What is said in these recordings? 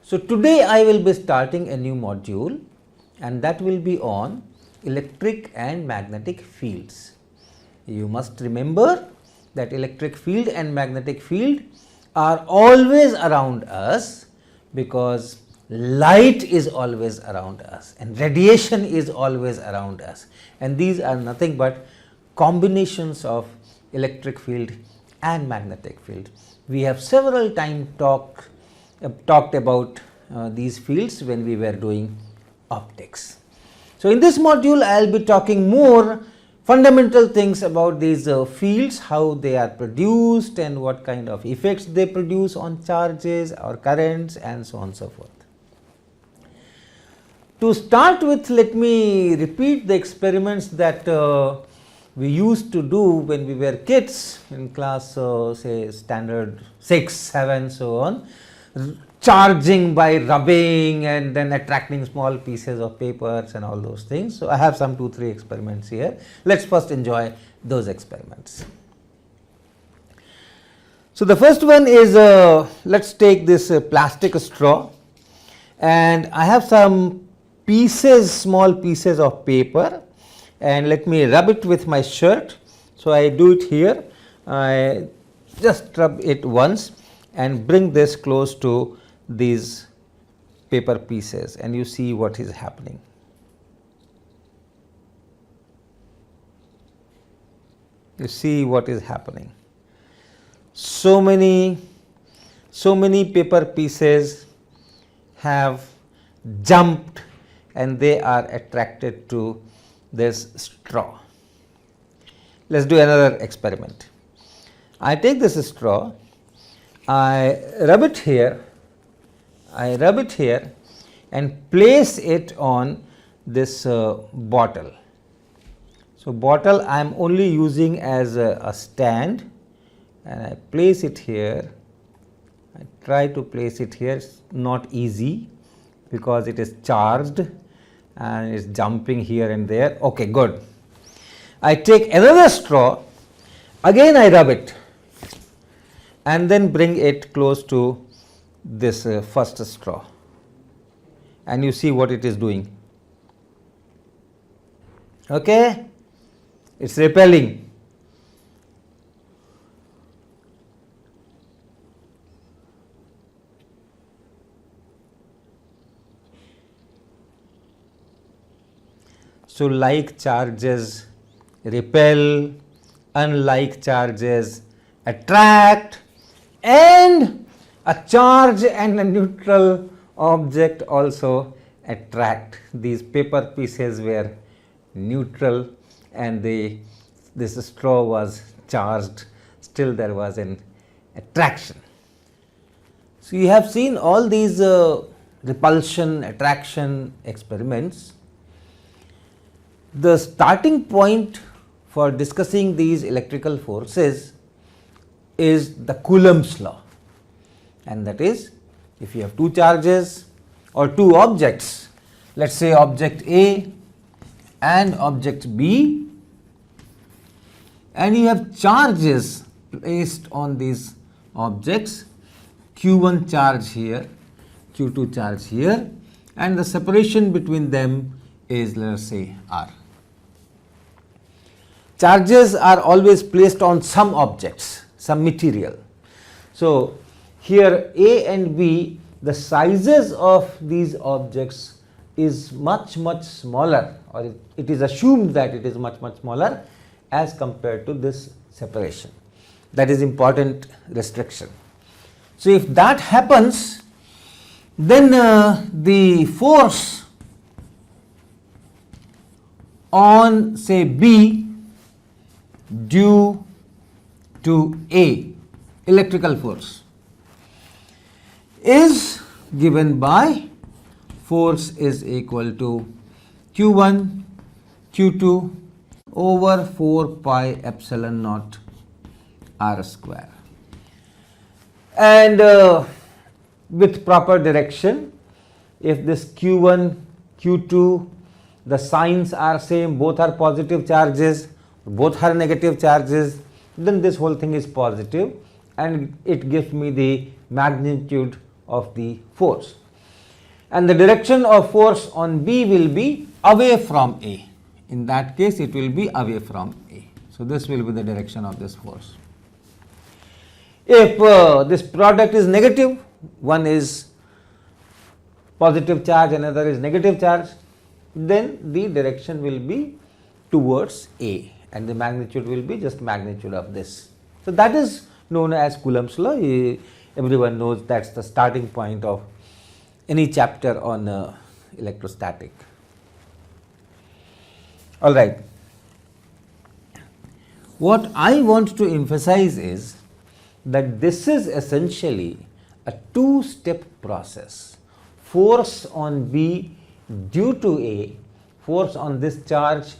So, today I will be starting a new module, and that will be on electric and magnetic fields. You must remember that electric field and magnetic field are always around us, because light is always around us and radiation is always around us, and these are nothing but combinations of electric field and magnetic field. We have several times talked about these fields when we were doing optics. So, in this module I will be talking more fundamental things about these fields, how they are produced and what kind of effects they produce on charges or currents and so on and so forth. To start with, let me repeat the experiments that we used to do when we were kids in class say standard 6, 7, so on, charging by rubbing and then attracting small pieces of papers and all those things. So, I have some 2-3 experiments here. Let us first enjoy those experiments. So, the first one is let us take this plastic straw, and I have some pieces, small pieces of paper, and let me rub it with my shirt. So, I do it here, I just rub it once and bring this close to these paper pieces, and you see what is happening. You see what is happening. So many paper pieces have jumped and they are attracted to this straw. Let us do another experiment. I take this straw, I rub it here and place it on this bottle. So, bottle I am only using as a stand, and I place it here. I try to place it here, it is not easy because it is charged and it is jumping here and there. Okay, good. I take another straw, again I rub it and then bring it close to this first straw, and you see what it is doing. Okay, it is repelling. So, like charges repel, unlike charges attract, and a charge and a neutral object also attract. These paper pieces were neutral and this straw was charged, still there was an attraction. So, you have seen all these repulsion, attraction experiments. The starting point for discussing these electrical forces is the Coulomb's law, and that is, if you have two charges or two objects, let us say object A and object B, and you have charges placed on these objects, Q1 charge here, Q2 charge here, and the separation between them is, let us say, R. Charges are always placed on some objects, some material. So, here A and B, the sizes of these objects is much smaller, or it is assumed that it is much smaller as compared to this separation. That is important restriction. So, if that happens, then the force on say B due to A, electrical force, is given by force is equal to Q1 Q2 over 4 pi epsilon naught R square. And with proper direction, if this Q1 Q2, the signs are same, both are positive charges, both are negative charges, then this whole thing is positive and it gives me the magnitude of the force. and the direction of force on B will be away from A. In that case, it will be away from A. So, this will be the direction of this force. If this product is negative, one is positive charge, another is negative charge, then the direction will be towards A and the magnitude will be just magnitude of this. So, that is known as Coulomb's law. Everyone knows that is the starting point of any chapter on electrostatic. All right. What I want to emphasize is that this is essentially a two-step process. Force on B due to A, force on this charge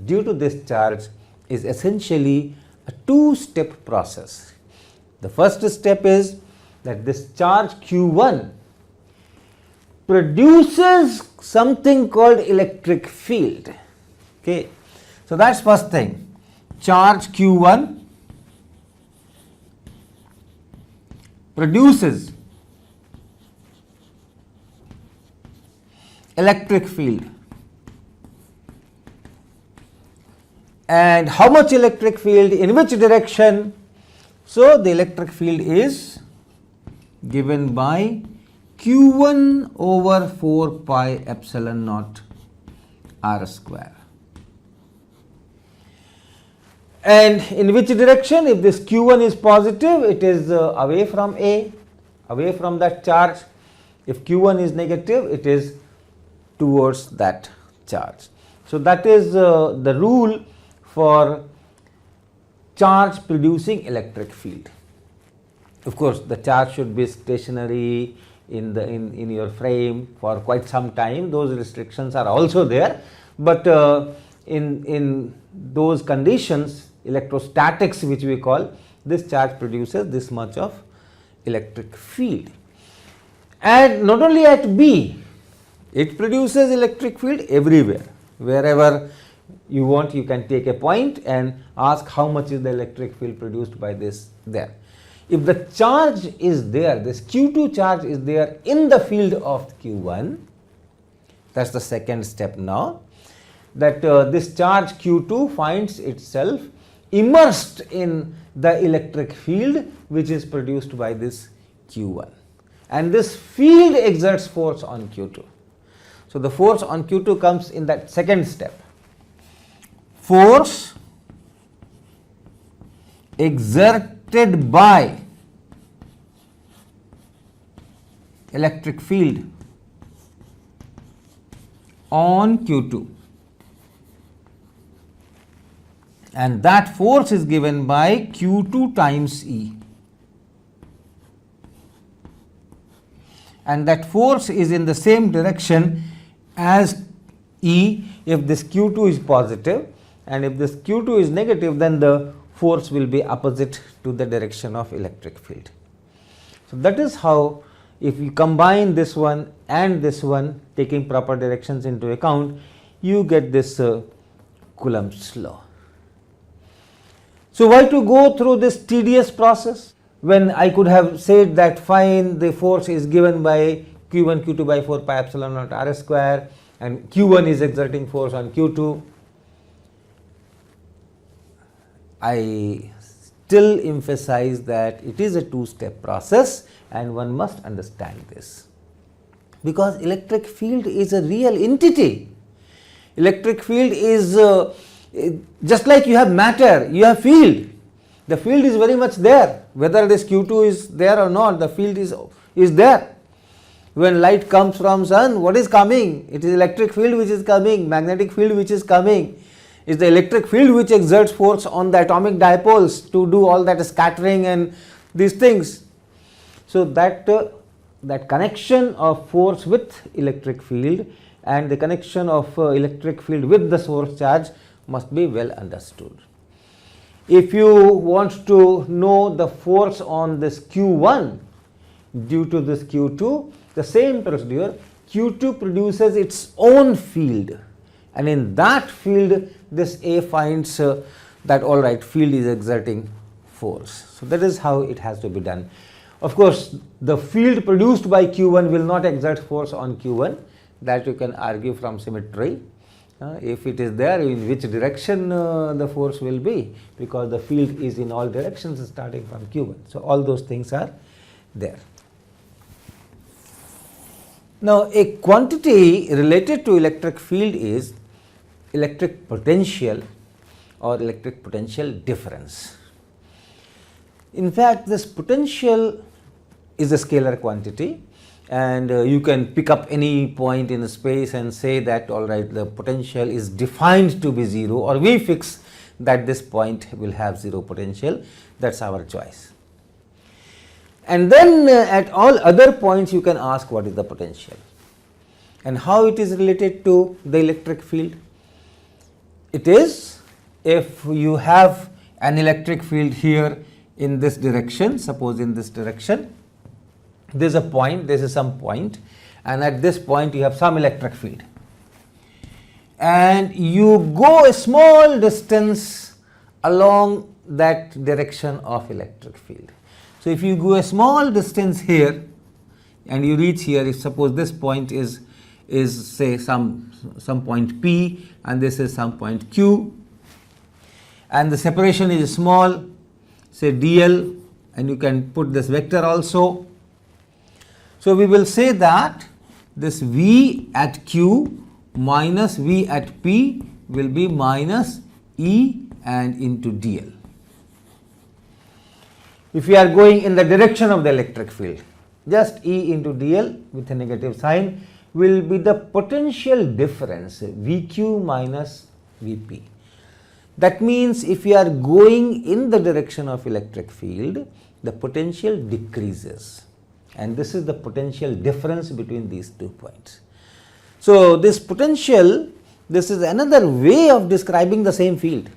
due to this charge is essentially a two-step process. The first step is that this charge Q1 produces something called electric field. Okay. So, that is first thing, charge Q1 produces electric field. And how much electric field, in which direction? So, the electric field is given by Q1 over 4 pi epsilon naught r square. And in which direction? If this Q1 is positive, it is away from A, away from that charge. If Q1 is negative, it is towards that charge. So, that is the rule for charge producing electric field. Of course, the charge should be stationary in your frame for quite some time. Those restrictions are also there, but in those conditions, electrostatics, which we call, this charge produces this much of electric field. And not only at B, it produces electric field everywhere. Wherever you want, you can take a point and ask how much is the electric field produced by this there. If the charge is there, this Q2 charge is there in the field of Q1, that is the second step now, that this charge Q2 finds itself immersed in the electric field which is produced by this Q1, and this field exerts force on Q2. So, the force on Q2 comes in that second step. Force exerted by electric field on Q2, and that force is given by Q2 times E, and that force is in the same direction as E if this Q2 is positive, and if this Q2 is negative, then the force will be opposite to the direction of electric field. So, that is how, if you combine this one and this one, taking proper directions into account, you get this Coulomb's law. So, why to go through this tedious process when I could have said that fine, the force is given by Q1 Q2 by 4 pi epsilon naught r square, and Q1 is exerting force on Q2. I still emphasize that it is a two-step process and one must understand this, because electric field is a real entity. Electric field is just like you have matter, you have field. The field is very much there, whether this Q2 is there or not, the field is there. When light comes from sun, what is coming? It is electric field which is coming, magnetic field which is coming. It is the electric field which exerts force on the atomic dipoles to do all that scattering and these things. So, that connection of force with electric field and the connection of electric field with the source charge must be well understood. If you want to know the force on this Q1 due to this Q2, the same procedure, Q2 produces its own field, and in that field this A finds that all right, field is exerting force. So, that is how it has to be done. Of course, the field produced by Q1 will not exert force on Q1, that you can argue from symmetry. If it is there, in which direction the force will be, because the field is in all directions starting from Q1. So, all those things are there. Now, a quantity related to electric field is electric potential or electric potential difference. In fact, this potential is a scalar quantity, and you can pick up any point in space and say that all right, the potential is defined to be 0, or we fix that this point will have 0 potential, that is our choice. And then at all other points you can ask what is the potential and how it is related to the electric field. It is, if you have an electric field here in this direction, suppose in this direction, there is a point, this is some point, and at this point you have some electric field, and you go a small distance along that direction of electric field. So, if you go a small distance here and you reach here, if suppose this point is say some point P and this is some point Q, and the separation is small, say dl, and you can put this vector also. So, we will say that this V at Q minus V at P will be minus E and into dl. If we are going in the direction of the electric field, just E into dl with a negative sign will be the potential difference VQ minus VP. That means, if we are going in the direction of electric field, the potential decreases, and this is the potential difference between these 2 points. So, this potential, this is another way of describing the same field.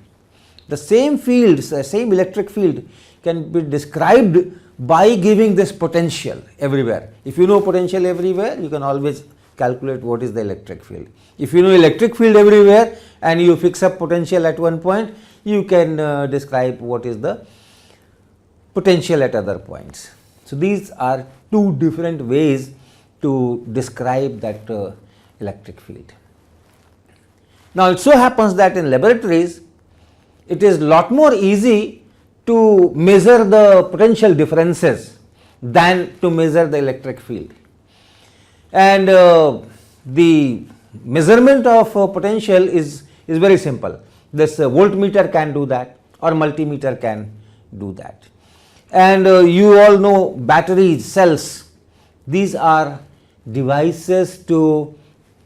The same field, the same electric field can be described by giving this potential everywhere. If you know potential everywhere, you can always calculate what is the electric field. If you know electric field everywhere and you fix up potential at one point, you can describe what is the potential at other points. So, these are 2 different ways to describe that electric field. Now, it so happens that in laboratories, it is lot more easy to measure the potential differences than to measure the electric field. And the measurement of potential is very simple. This voltmeter can do that, or multimeter can do that. And you all know batteries, cells, these are devices to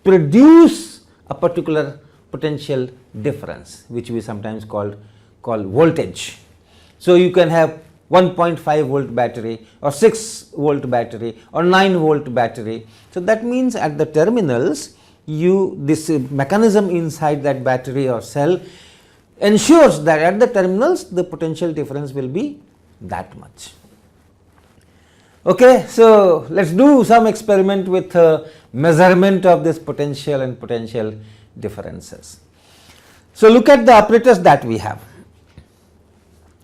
produce a particular potential difference, which we sometimes call voltage. So, you can have 1.5 volt battery or 6 volt battery or 9 volt battery. So, that means at the terminals, this mechanism inside that battery or cell ensures that at the terminals the potential difference will be that much. Okay, so let us do some experiment with measurement of this potential and potential differences. So, look at the apparatus that we have.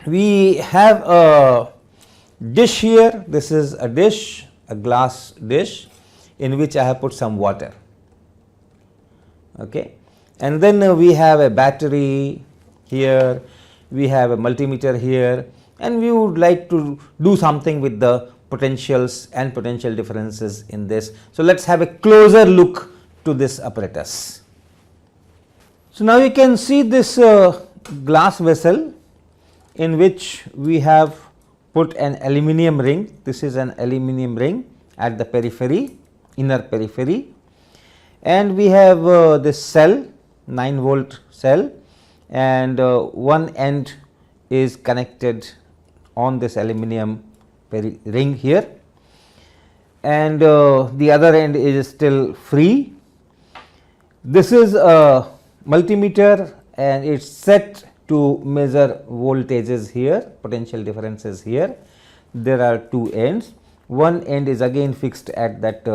We have a dish here, this is a dish, a glass dish in which I have put some water, okay. And then we have a battery here, we have a multimeter here, and we would like to do something with the potentials and potential differences in this. So, let us have a closer look to this apparatus. So, now you can see this glass vessel in which we have put an aluminum ring. This is an aluminum ring at the periphery, inner periphery, and we have this cell, 9 volt cell, and one end is connected on this aluminum ring here, and the other end is still free. This is a multimeter and it is set to measure voltages here, potential differences here. There are 2 ends, one end is again fixed at that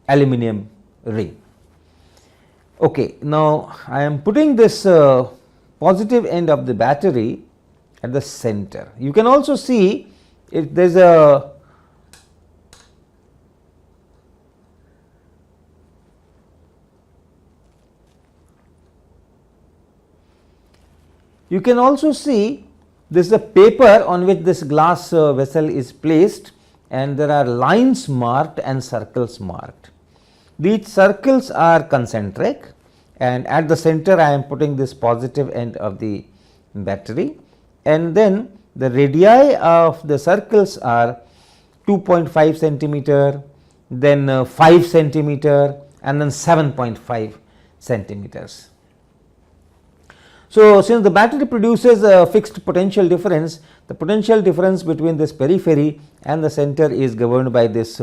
aluminum ring. Okay, now I am putting this positive end of the battery at the center. You can also see there is a you can also see this is a paper on which this glass vessel is placed, and there are lines marked and circles marked. These circles are concentric, and at the center I am putting this positive end of the battery, and then the radii of the circles are 2.5 centimeter, then 5 centimeter, and then 7.5 centimeters. So, since the battery produces a fixed potential difference, the potential difference between this periphery and the center is governed by this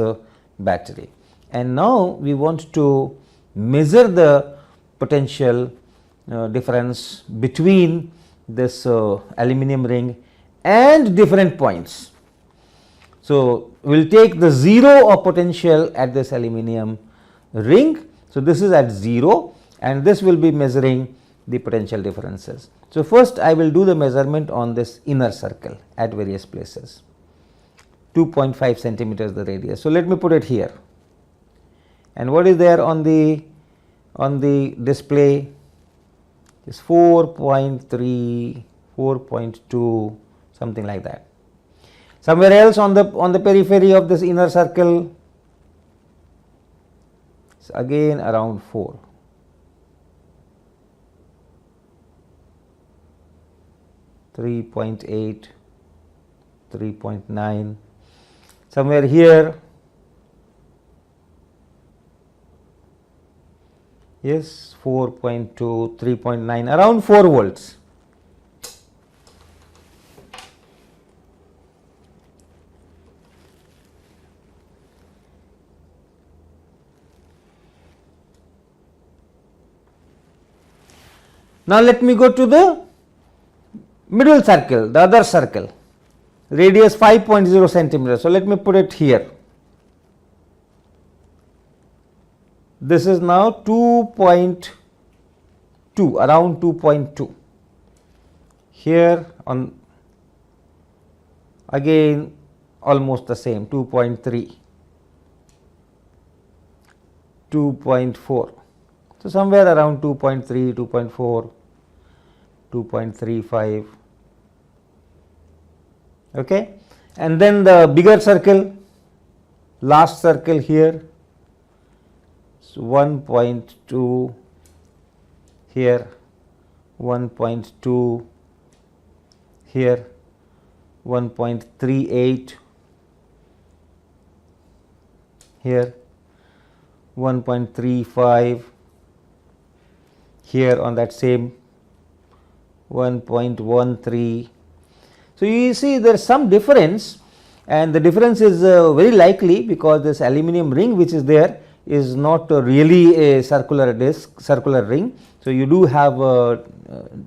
battery. And now we want to measure the potential difference between this aluminum ring and different points. So, we will take the 0 of potential at this aluminum ring. So, this is at 0, and this will be measuring the potential differences. So, first I will do the measurement on this inner circle at various places, 2.5 centimeters the radius. So, let me put it here, and what is there on the display is 4.3, 4.2, something like that. Somewhere else on the periphery of this inner circle, it's again around 4. 3.8, 3.9, somewhere here, yes, 4.2, 3.9, around 4 volts. Now, let me go to the middle circle, the other circle, radius 5.0 centimeters. So, let me put it here. This is now 2.2, around 2.2. Here on again almost the same, 2.3, 2.4. So, somewhere around 2.3, 2.4, 2.35. Okay. And then the bigger circle, last circle here, so 1.2 here, 1.2 here, 1.38 here, 1.35 here on that same 1.13. So, you see there is some difference, and the difference is very likely because this aluminum ring which is there is not really a circular disc, circular ring. So, you do have a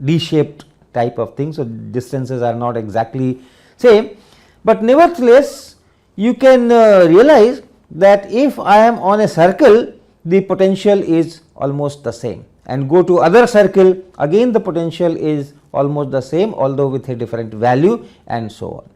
D-shaped type of thing. So, distances are not exactly same, but nevertheless you can realize that if I am on a circle, the potential is almost the same, and go to other circle, again the potential is almost the same, although with a different value, and so on.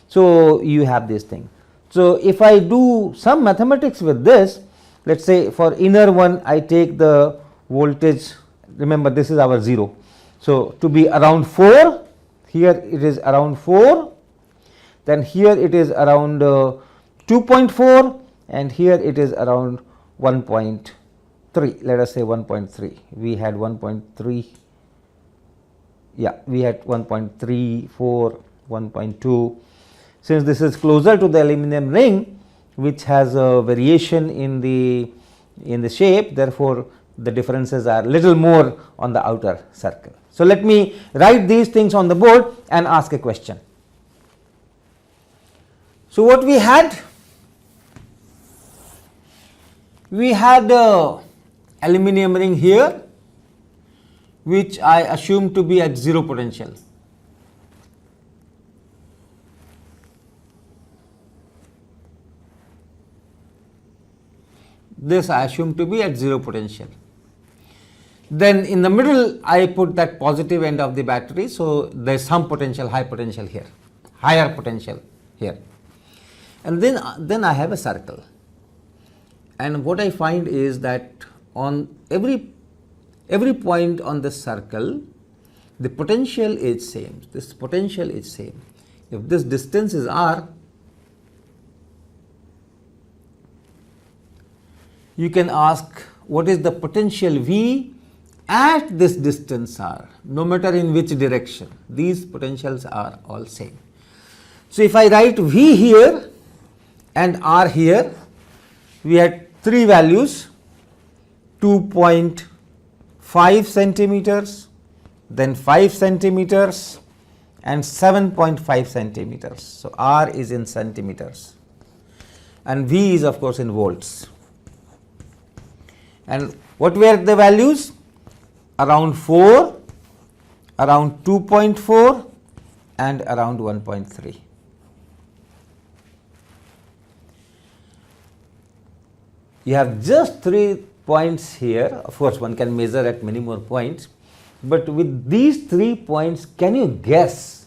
So, you have this thing. So, if I do some mathematics with this, let us say for inner one I take the voltage, remember this is our 0. So, to be around 4, here it is around 4, then here it is around 2.4, and here it is around 1.3, let us say 1.3, we had 1.3, yeah, we had 1.34, 1.2. Since this is closer to the aluminum ring which has a variation in the shape, therefore, the differences are little more on the outer circle. So, let me write these things on the board and ask a question. So, what we had? We had a aluminum ring here which I assume to be at 0 potential. This I assume to be at 0 potential. Then in the middle I put that positive end of the battery. So, there is some potential, high potential here, higher potential here, and then I have a circle, and what I find is that on every point on this circle, the potential is same. This potential is same. If this distance is r, you can ask what is the potential V at this distance r, no matter in which direction. These potentials are all same. So, if I write V here and R here, we had three values, 2.5 centimeters, then 5 centimeters and 7.5 centimeters. So, R is in centimeters and V is of course in volts. And what were the values? Around 4, around 2.4 and around 1.3. You have just 3 points here. Of course, one can measure at many more points, but with these 3 points, can you guess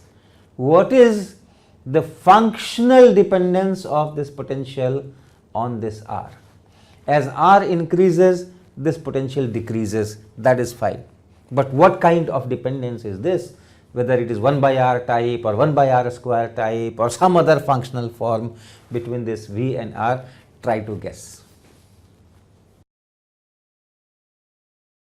what is the functional dependence of this potential on this R? As R increases, this potential decreases, that is fine. But what kind of dependence is this? Whether it is 1 by R type or 1 by R square type or some other functional form between this V and R, try to guess.